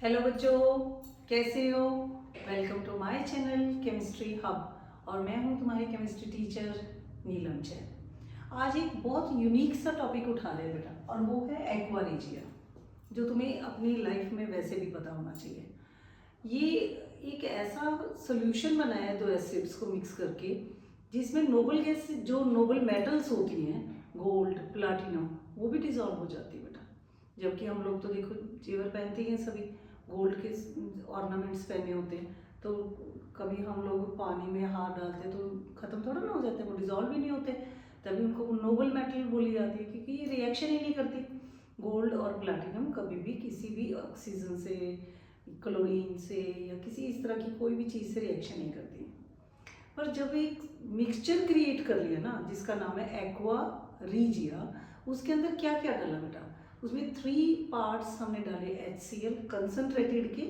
Hello बच्चों, कैसे हो। Welcome to my channel chemistry hub और मैं हूं तुम्हारी केमिस्ट्री टीचर नीलम जैन। आज एक बहुत यूनिक सा टॉपिक उठा रहे हैं बेटा, और वो है एक्वा रीजिया, जो तुम्हें अपनी लाइफ में वैसे भी पता होना चाहिए। ये एक ऐसा सोल्यूशन बनाया है दो एसिड्स को मिक्स करके, जिसमें नोबल गैस जो नोबल मेटल्स होती हैं, गोल्ड प्लाटिनम, वो भी डिजॉल्व हो जाती है बेटा। जबकि हम लोग तो देखो जेवर पहनते हैं, सभी गोल्ड के ऑर्नामेंट्स पहने होते हैं, तो कभी हम लोग पानी में हाथ डालते हैं तो ख़त्म थोड़ा ना हो जाते हैं, वो डिजॉल्व ही नहीं होते। तभी उनको नोबल मेटल बोली जाती है, क्योंकि ये रिएक्शन ही नहीं करती। गोल्ड और प्लैटिनम कभी भी किसी भी ऑक्सीजन से, क्लोरीन से या किसी इस तरह की कोई भी चीज़ से रिएक्शन नहीं करती। पर जब एक मिक्सचर क्रिएट कर लिया ना, जिसका नाम है एक्वा रीजिया, उसके अंदर क्या क्या डाला बेटा। उसमें 3 पार्ट्स हमने डाले HCl कंसनट्रेटेड के,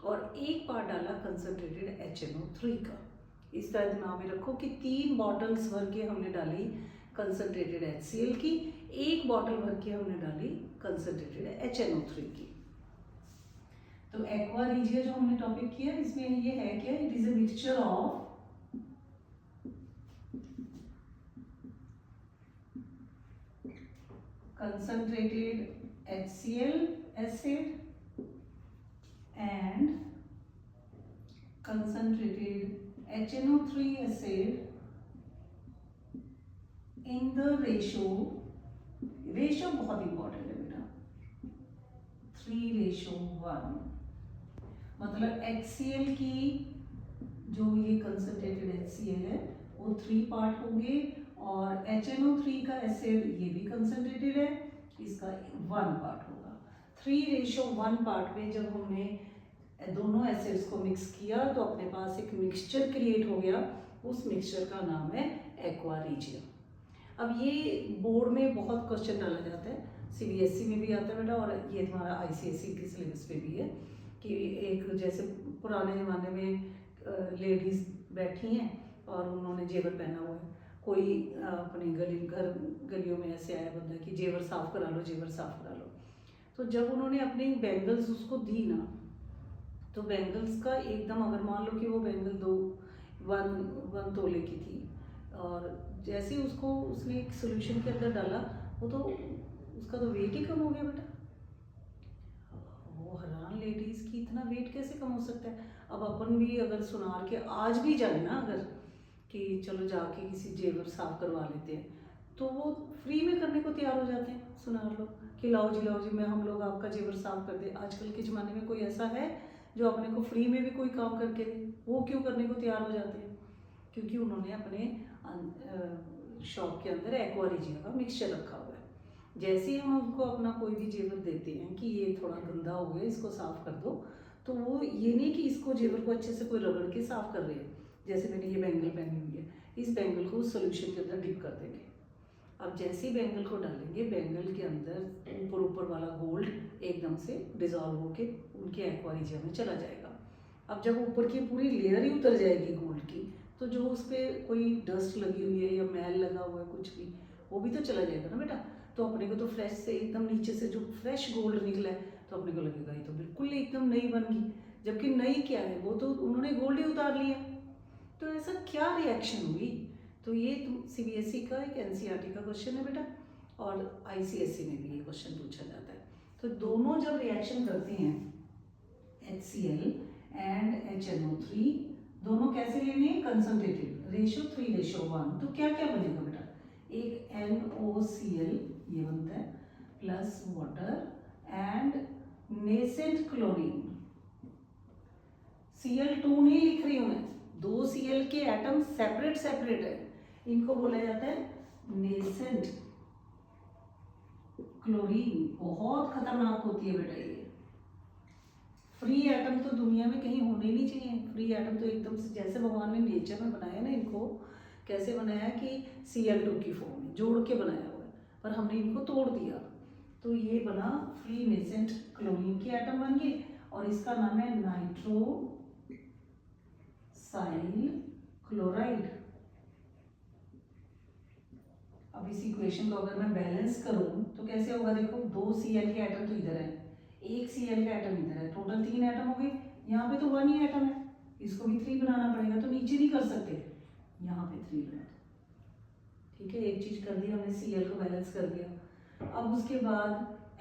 और 1 पार्ट डाला कंसनट्रेटेड HNO3 का। इस तरह दिमाग में रखो कि 3 बॉटल्स भर के हमने डाली कंसनट्रेटेड HCl की, 1 बॉटल भर के हमने डाली कंसनट्रेटेड HNO3 की। तो एक्वा रीजिया जो हमने टॉपिक किया, इसमें ये है क्या, it is a mixture of concentrated HCl acid and concentrated HNO3 acid in the ratio बहुत इंपॉर्टेंट है बेटा, 3:1। मतलब HCl की जो ये कंसनट्रेटेड HCl है वो 3 पार्ट होंगे, और HNO3 का एसिड ये भी कंसनट्रेटेड है, इसका 1 पार्ट होगा। 3:1 पार्ट में जब हमने दोनों एसिड्स को मिक्स किया तो अपने पास एक मिक्सचर क्रिएट हो गया। उस मिक्सचर का नाम है एक्वा रीजिया। अब ये बोर्ड में बहुत क्वेश्चन डाला जाता है, CBSE में भी आता है बेटा, और ये तुम्हारा ICSE के सिलेबस पे भी है कि एक जैसे पुराने ज़माने में लेडीज़ बैठी हैं और उन्होंने जेवर पहना हुआ है। कोई अपने गलियों में ऐसे आया बंदा कि जेवर साफ़ करा लो, जेवर साफ़ करा लो। तो जब उन्होंने अपनी बैंगल्स उसको दी ना, तो बैंगल्स का एकदम, अगर मान लो कि वो बैंगल 1 तोले की थी, और जैसे ही उसको उसने एक सोल्यूशन के अंदर डाला, वो तो उसका तो वेट ही कम हो गया बेटा। वो हैरान लेडीज़ की इतना वेट कैसे कम हो सकता है। अब अपन भी अगर सुनार के आज भी जाए ना, अगर कि चलो जाके किसी जेवर साफ करवा लेते हैं, तो वो फ्री में करने को तैयार हो जाते हैं सुनार लोग कि लाओ जी मैं हम लोग आपका जेवर साफ कर दे। आजकल के ज़माने में कोई ऐसा है जो अपने को फ्री में भी कोई काम करके दे? वो क्यों करने को तैयार हो जाते हैं? क्योंकि उन्होंने अपने शॉप के अंदर एक्वा रीजिया का मिक्सचर रखा हुआ है। जैसे ही हम उनको अपना कोई भी जेवर देते हैं कि ये थोड़ा गंदा हो गया, इसको साफ़ कर दो, तो वो ये नहीं कि इसको जेवर को अच्छे से कोई रगड़ के साफ़ कर रहे हैं। जैसे मैंने ये बैंगल पहनी हुई है, इस बैंगल को उस सोल्यूशन के अंदर डिप कर देंगे। अब जैसे ही बैंगल को डालेंगे, बैंगल के अंदर ऊपर वाला गोल्ड एकदम से डिजॉल्व होके उनके एक्वा रीजिया में चला जाएगा। अब जब ऊपर की पूरी लेयर ही उतर जाएगी गोल्ड की, तो जो उस पर कोई डस्ट लगी हुई है या मैल लगा हुआ है कुछ भी, वो भी तो चला जाएगा ना बेटा। तो अपने को तो फ्रेश से एकदम नीचे से जो फ्रेश गोल्ड निकला है, तो अपने को लगेगा ये तो बिल्कुल एकदम नई बन गई। जबकि नई क्या है, वो तो उन्होंने गोल्ड ही उतार लिया। तो ऐसा क्या रिएक्शन हुई? तो ये CBSE का एक NCERT का क्वेश्चन है बेटा, और ICSE में भी ये क्वेश्चन पूछा जाता है। तो दोनों जब रिएक्शन करते हैं, HCl एंड HNO3, दोनों कैसे लेने हैं? Concentrated, ratio 3:1। तो क्या क्या बनेगा बेटा? एक NOCl ये बनता है, plus water and nascent chlorine. Cl2 नहीं लिख रही हूँ मैं, 2 Cl के एटम सेपरेट सेपरेट है, इनको बोला जाता है नेसेंट क्लोरीन। बहुत खतरनाक होती है बेटा ये। फ्री एटम तो दुनिया में कहीं होने ही नहीं चाहिए। फ्री एटम तो एकदम से, जैसे भगवान ने नेचर में बनाया ना, इनको कैसे बनाया कि Cl2 की फॉर्म में जोड़ के बनाया हुआ है, पर हमने इनको तोड़ दिया, तो ये बना फ्री नेसेंट क्लोरीन के एटम बन गए, और इसका नाम है नाइट्रोसाइल क्लोराइड। अब इस इक्वेशन को अगर मैं बैलेंस करूं तो कैसे होगा? देखो, 2 Cl के एटम तो इधर है, एक Cl का एटम इधर है, टोटल 3 एटम हो गए। यहाँ पे तो 1 ही एटम है, इसको भी 3 बनाना पड़ेगा, तो नीचे नहीं कर सकते, यहाँ पे 3 लगा दो। ठीक है, एक चीज कर दी हमने, Cl को बैलेंस कर दिया। अब उसके बाद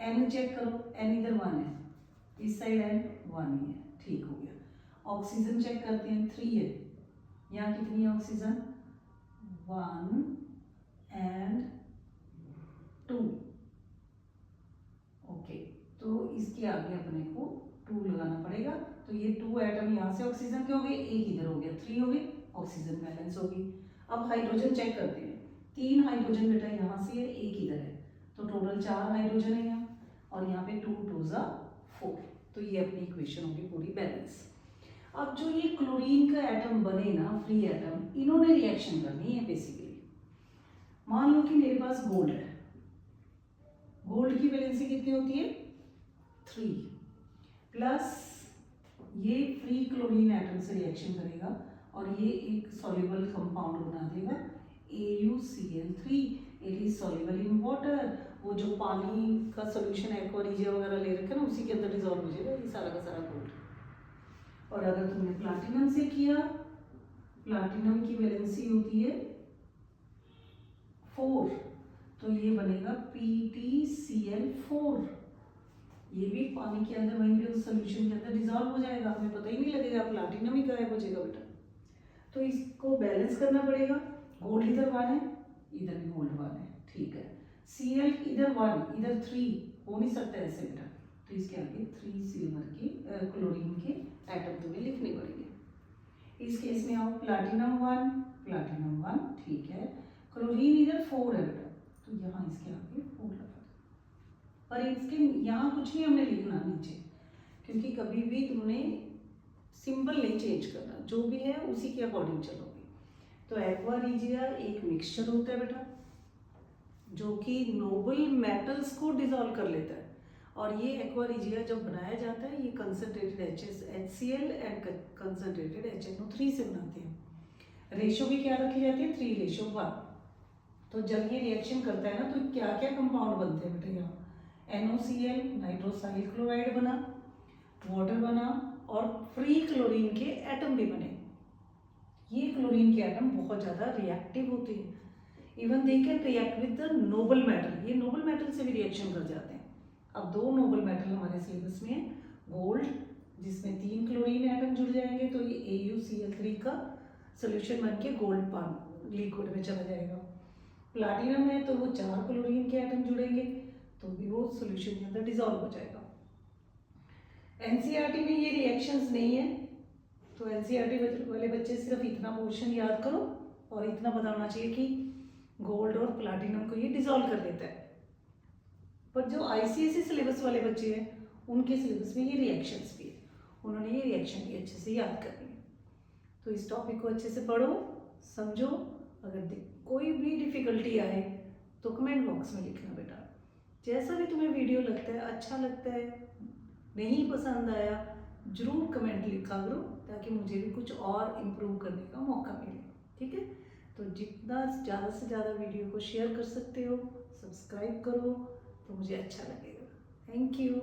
N चेक करो, N इधर 1 है, इस साइड N 1 ही है, ठीक हो गया। ऑक्सीजन चेक करते हैं, 3 है, यहाँ कितनी है ऑक्सीजन, 1 एंड 2। ओके, तो इसके आगे अपने को 2 लगाना पड़ेगा, तो ये 2 एटम यहाँ से ऑक्सीजन के हो गए, एक इधर हो गया, 3 हो गए, ऑक्सीजन बैलेंस होगी। अब हाइड्रोजन चेक करते हैं, 3 हाइड्रोजन बेटा यहाँ से है, एक इधर है, तो टोटल 4 हाइड्रोजन है यहाँ, और यहाँ पे 2 2 जा 4, तो ये अपनी इक्वेशन होगी पूरी बैलेंस। अब जो ये क्लोरीन का एटम बने ना, फ्री एटम, इन्होंने रिएक्शन करनी है बेसिकली। मान लो कि मेरे पास गोल्ड है, गोल्ड की वैलेंसी कितनी होती है, 3, प्लस ये फ्री क्लोरीन एटम से रिएक्शन करेगा और ये एक सॉल्युबल कंपाउंड बना देगा AuCl3, it is soluble in water. वो जो पानी का सोल्यूशन एक्वा रिजिया वगैरह ले रखे ना, उसी के अंदर डिजॉल्व हो जाएगा ये सारा का सारा गोल्ड। और अगर तुमने प्लैटिनम से किया, प्लैटिनम की वैलेंसी होती है 4, तो ये बनेगा PtCl4, ये भी पानी के अंदर वहीं पे उस सोल्यूशन के अंदर डिजॉल्व हो जाएगा, हमें पता ही नहीं लगेगा, प्लैटिनम ही गायब हो जाएगा बेटा। तो इसको बैलेंस करना पड़ेगा, गोल्ड इधर 1 है, इधर भी गोल्ड 1 है, ठीक है। Cl इधर 1 इधर 3 हो नहीं सकता ऐसे बेटा, तो इसके आगे 3 सिल्वर के क्लोरीन के एटम तुम्हें लिखने पड़ेंगे। इस केस में आओ, प्लैटिनम 1, ठीक है, क्लोरीन इधर 4 है बेटा, तो यहाँ इसके आगे 4 लगा दो, पर इसके यहाँ कुछ नहीं हमने लिखना नीचे, क्योंकि कभी भी तुमने सिंबल नहीं चेंज करना, जो भी है उसी के अकॉर्डिंग चलोगे। तो एक्वा रिजिया एक मिक्सचर होता है बेटा, जो कि नोबल मेटल्स को डिसॉल्व कर लेता है, और ये एक्वा रिजिया जब बनाया जाता है, ये concentrated HCl and concentrated HNO3 से बनाते हैं। रेशो भी क्या रखी जाती है, 3:1। तो जब ये रिएक्शन करता है ना, तो क्या क्या कंपाउंड बनते हैं बेटा, यहाँ NOCl नाइट्रोसाइल क्लोराइड बना, वाटर बना, और फ्री क्लोरीन के एटम भी बने। ये क्लोरीन के एटम बहुत ज़्यादा रिएक्टिव होते हैं, even they can react with the Nobel metal, ये नोबल मेटल से भी रिएक्शन कर जाते हैं। अब 2 नोबल मेटल हमारे सिलेबस में है, गोल्ड जिसमें 3 क्लोरीन एटम जुड़ जाएंगे, तो ये AuCl3 का सोल्यूशन बन के गोल्ड पान लिक्विड में चला जाएगा। प्लैटिनम है तो वो 4 क्लोरीन के एटम जुड़ेंगे, तो भी वो सोल्यूशन के अंदर डिसॉल्व हो जाएगा। NCERT में ये रिएक्शंस नहीं है, तो NCERT वाले बच्चे सिर्फ इतना पोर्शन याद करो, और इतना पता होना चाहिए कि गोल्ड और प्लैटिनम को ये डिसॉल्व कर देता है। पर जो ICSE सिलेबस वाले बच्चे हैं, उनके सिलेबस में ये रिएक्शंस भी है, उन्होंने ये रिएक्शन भी अच्छे से याद करनी है। तो इस टॉपिक को अच्छे से पढ़ो, समझो, अगर कोई भी डिफिकल्टी आए तो कमेंट बॉक्स में लिखना बेटा। जैसा भी तुम्हें वीडियो लगता है, अच्छा लगता है, नहीं पसंद आया, जरूर कमेंट लिखा करो, ताकि मुझे भी कुछ और इम्प्रूव करने का मौका मिले, ठीक है। तो जितना ज़्यादा से ज़्यादा वीडियो को शेयर कर सकते हो, सब्सक्राइब करो, तो मुझे अच्छा लगेगा। Thank you.